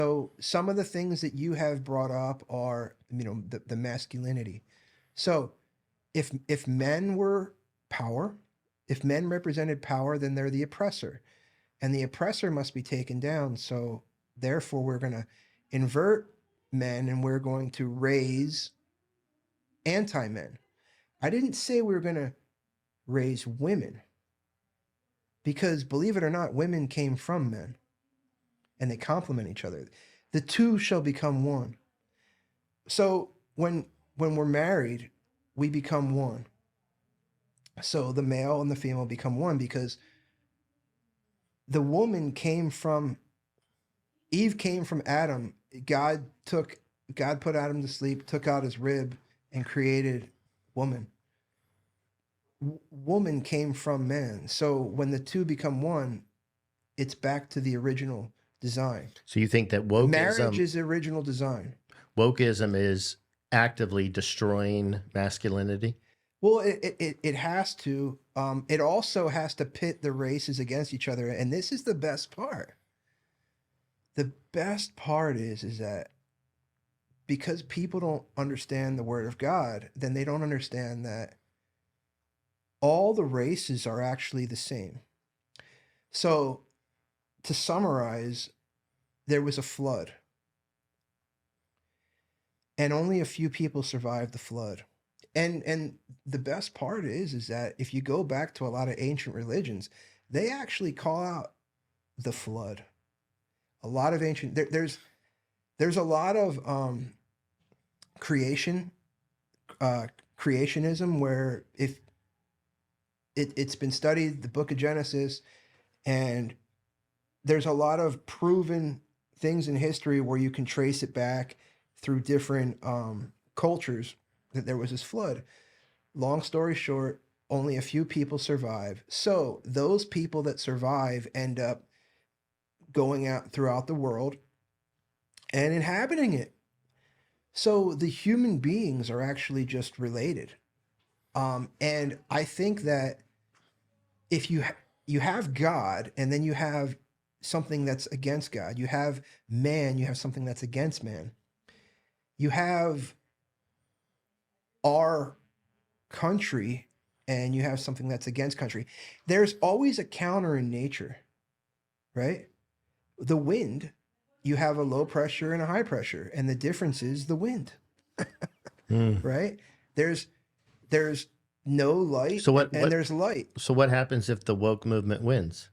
So some of the things that you have brought up are, the masculinity. So if men were power, if men represented power, then they're the oppressor, and the oppressor must be taken down. So therefore, we're going to invert men, and we're going to raise anti-men. I didn't say we were going to raise women, because believe it or not, women came from men, and they complement each other. The two shall become one. So when we're married, we become one. So the male and the female become one, because the woman came from Eve, came from Adam. God put Adam to sleep, took out his rib, and created woman. Woman came from man. So when the two become one, it's back to the original design. So you think that Marriage is the original design. wokeism is actively destroying masculinity? Well, it has to. It also has to pit the races against each other, and this is the best part. The best part is that because people don't understand the word of God, then they don't understand that all the races are actually the same. So, to summarize, there was a flood, and only a few people survived the flood. And the best part is that if you go back to a lot of ancient religions, they actually call out the flood. A lot of ancient there's a lot of creationism, where if it's been studied, the book of Genesis, and there's a lot of proven things in history where you can trace it back through different cultures that there was this flood. Long story short, only a few people survive. So those people that survive end up going out throughout the world and inhabiting it. So the human beings are actually just related. And I think that if you have God, and then you have something that's against God, you have man, you have something that's against man, you have our country, and you have something that's against country. There's always a counter in nature, right? The wind, you have a low pressure and a high pressure, and the difference is the wind. Right? There's no light, and there's light. So what happens if the woke movement wins?